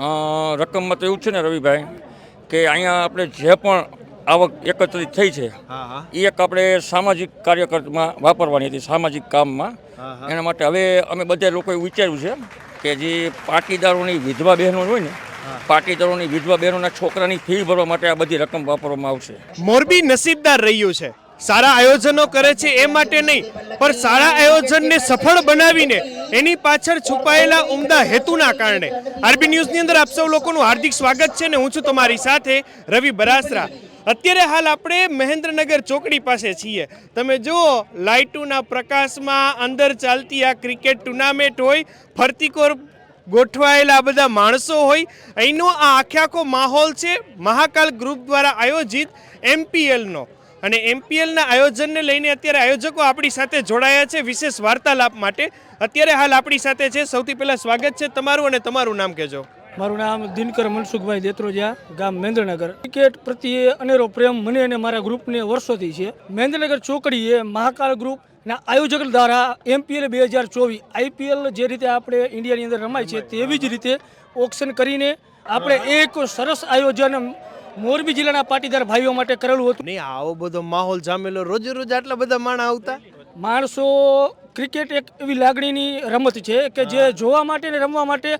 રકમમાં તો એવું છે ને રવિભાઈ કે અહીંયા આપણે જે પણ આવક એકત્રિત થઈ છે એ એક આપણે સામાજિક કાર્યક્રમમાં વાપરવાની હતી, સામાજિક કામમાં. એના માટે હવે અમે બધા લોકોએ વિચાર્યું છે કે જે પાટીદારોની વિધવા બહેનો હોય ને, પાટીદારોની વિધવા બહેનોના છોકરાની ફી ભરવા માટે આ બધી રકમ વાપરવામાં આવશે. મોરબી નસીબદાર રહ્યું છે, સારા આયોજનો કરે છે એ માટે નહીં, પણ સારા આયોજનને સફળ બનાવીને એની પાછળ છુપાયેલા ઉમદા હેતુના કારણે. આરબી ન્યૂઝની અંદર આપ સૌ લોકોનું હાર્દિક સ્વાગત છે ને હું છું તમારી સાથે રવિ બરાસરા. અત્યારે હાલ આપણે મહેન્દ્રનગર ચોકડી પાસે છીએ. તમે જુઓ, લાઇટોના પ્રકાશમાં અંદર ચાલતી આ ક્રિકેટ ટુર્નામેન્ટ હોય, ફરતીકોર ગોઠવાયેલા બધા માણસો હોય, અહીંનો આ આખો માહોલ છે મહાકાલ ગ્રુપ દ્વારા આયોજિત MPLનો. અને MPLના આયોજનને લઈને અત્યારે આયોજકો આપણી સાથે જોડાયા છે વિશેષ વાર્તાલાપ માટે. અત્યારે હાલ આપણી સાથે છે, સૌથી પહેલાં સ્વાગત છે તમારું, અને તમારું નામ કહેજો. મારું નામ દિનકર મનસુખભાઈ દેત્રોજા, ગામ મહેન્દ્રનગર. ક્રિકેટ પ્રત્યે અનેરો પ્રેમ મને અને મારા ગ્રુપને વર્ષોથી છે. મહેન્દ્રનગર ચોકડી એ મહાકાલ ગ્રુપના આયોજક દ્વારા MPL 2024 IPL જે રીતે આપણે ઇન્ડિયાની અંદર રમાય છે તેવી જ રીતે ઓક્શન કરીને આપણે એક સરસ આયોજન મોરબી જિલ્લાના પાટીદાર ભાઈઓ માટે કરેલું હતું. નહીં, આવો બધો માહોલ જામેલો, રોજે રોજ આટલા બધા માણસ આવતા. માણસો, ક્રિકેટ એક એવી લાગણીની રમત છે કે જે જોવા માટે ને રમવા માટે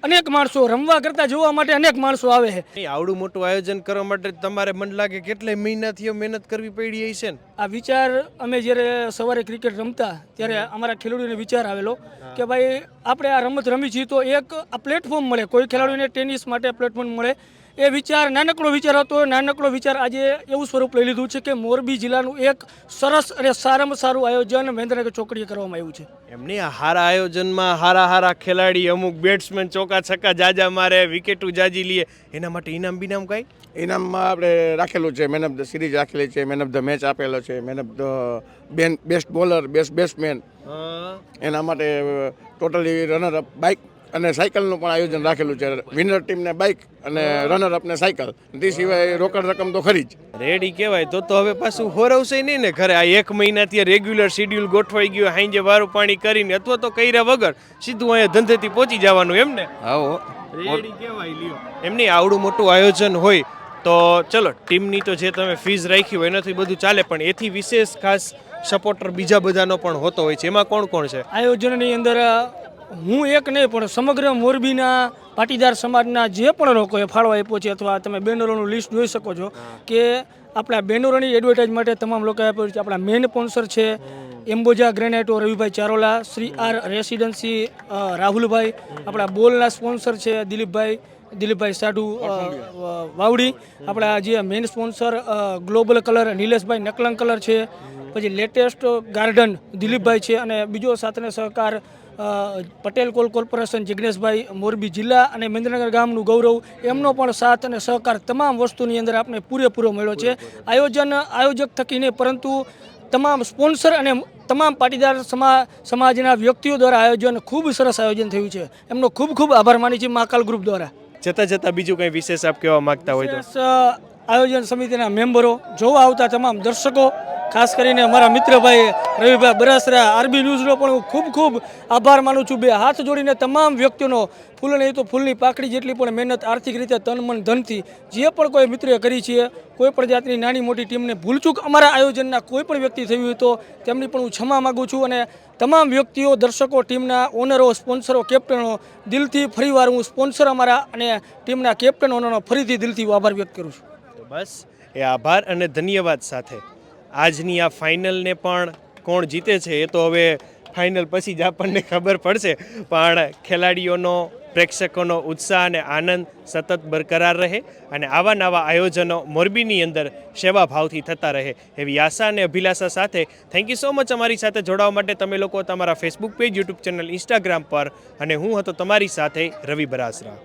અનેક માણસો, રમવા કરતાં જોવા માટે અનેક માણસો આવે છે. આવડું મોટું આયોજન કરવા માટે તમારે મન લાગે કેટલાય મહિનાથી મહેનત કરવી પડી છે ને? આ વિચાર અમે જ્યારે સવારે ક્રિકેટ રમતા ત્યારે અમારા ખેલાડીઓને વિચાર આવેલો કે ભાઈ આપણે આ રમત રમી છીએ તો એક આ પ્લેટફોર્મ મળે, કોઈ ખેલાડીઓને ટેનિસ માટે પ્લેટફોર્મ મળે. એ વિચાર નાનકડો વિચાર હતો. નાનકડો વિચાર આજે એવું સ્વરૂપ લઈ લીધું છે કે મોરબી જિલ્લાનું એક સરસ અને સારામાં સારું આયોજન મહેન્દ્રનગર ચોકડીએ કરવામાં આવ્યું છે. એમની આ હારા આયોજનમાં હારા ખેલાડી, અમુક બેટ્સમેન ચોકા છક્કા જાજા મારે, વિકેટો જાજી લે, એના માટે ઇનામ બિનામ કાંઈ? ઇનામમાં આપણે રાખેલું છે, મેન ઓફ ધ સિરીઝ રાખેલી છે, મેન ઓફ ધ મેચ આપેલો છે, man of the best bowler, best batsman. એના માટે ટોટલી રનર અપ બાઇક અને સાયકલનું પણ આયોજન રાખેલું છે. વિનર ટીમને બાઇક અને રનર અપને સાયકલ. તે સિવાય રોકડ રકમ તો ખરી જ. રેડી કહેવાય. તો હવે પાછું હોરવશે નહીં ને ઘરે? આ એક મહિનાથી રેગ્યુલર શેડ્યુલ ગોઠવાઈ ગયું, હાંજે વારું પાણી કરીને અથવા તો કર્યા વગર સીધું અહીંયા ધંધેથી પહોંચી જવાનું એમ ને? આવો રેડી કહેવાય. લ્યો, એમની આવડું મોટું આયોજન હોય તો ચલો, ટીમની તો જે તમે ફીસ રાખી હોય એનાથી બધું ચાલે, પણ એથી વિશેષ ખાસ સપોર્ટર બીજા બધાનો પણ હોતો હોય છે. એમાં કોણ કોણ છે આયોજનની અંદર? હું એક નહીં પણ સમગ્ર મોરબીના પાટીદાર સમાજના જે પણ લોકોએ ફાળો આપ્યો છે, અથવા તમે બેનરોનું લિસ્ટ જોઈ શકો છો કે આપણા બેનરોની એડવર્ટાઇઝ માટે તમામ લોકોએ આપ્યું છે. આપણા મેઇન સ્પોન્સર છે એમ્બોજા ગ્રેનાઇટો રવિભાઈ ચારોલા, શ્રી આર રેસિડન્સી રાહુલભાઈ. આપણા બોલના સ્પોન્સર છે દિલીપભાઈ સાઢુ વાવડી. આપણા જે મેઇન સ્પોન્સર ગ્લોબલ કલર નિલેશભાઈ નકલંગ કલર છે. પછી લેટેસ્ટ ગાર્ડન દિલીપભાઈ છે. અને બીજો સાથને સહકાર પટેલ કોલ કોર્પોરેશન જિગ્નેશભાઈ, મોરબી જિલ્લા અને મહેન્દ્રનગર ગામનું ગૌરવ, એમનો પણ સાથ અને સહકાર તમામ વસ્તુની અંદર આપણે પૂરેપૂરો મળ્યો છે. આયોજક થકી નહીં પરંતુ તમામ સ્પોન્સર અને તમામ પાટીદાર સમાજના વ્યક્તિઓ દ્વારા આયોજન ખૂબ સરસ આયોજન થયું છે. એમનો ખૂબ ખૂબ આભાર માની છે મહાકાલ ગ્રુપ દ્વારા. જતા બીજું કંઈ વિશેષ આપ કહેવા માંગતા હોય તો? આયોજન સમિતિના મેમ્બરો, જોવા આવતા તમામ દર્શકો, ખાસ કરીને મારા મિત્રભાઈ રવિભાઈ બરાસરા, આરબી ન્યૂઝનો પણ હું ખૂબ ખૂબ આભાર માનું છું. બે હાથ જોડીને તમામ વ્યક્તિઓનો ફૂલ નહીં તો ફૂલની પાકડી જેટલી પણ મહેનત આર્થિક રીતે તન મન ધનથી જે પણ કોઈ મિત્રે કરી છે, કોઈ પણ જાતની નાની મોટી ટીમને ભૂલચૂક અમારા આયોજનના કોઈ પણ વ્યક્તિ થયું હોય તો તેમની પણ હું ક્ષમા માગું છું. અને તમામ વ્યક્તિઓ, દર્શકો, ટીમના ઓનરો, સ્પોન્સરો, કેપ્ટનો, દિલથી ફરીવાર હું સ્પોન્સર અમારા અને ટીમના કેપ્ટન ઓનરનો ફરીથી દિલથી આભાર વ્યક્ત કરું છું. બસ એ આભાર અને ધન્યવાદ સાથે આજની આ ફાઇનલને પણ કોણ જીતે છે એ તો હવે ફાઇનલ પછી જ આપણને ખબર પડશે. પણ ખેલાડીઓનો, પ્રેક્ષકોનો ઉત્સાહ અને આનંદ સતત બરકરાર રહે અને આવા નવા આયોજનો મોરબીની અંદર સેવાભાવથી થતા રહે એવી આશા અને અભિલાષા સાથે થેન્ક યુ સો મચ અમારી સાથે જોડાવા માટે. તમે લોકો તમારા Facebook page, YouTube channel, Instagram પર, અને હું હતો તમારી સાથે રવિ બરાસરા.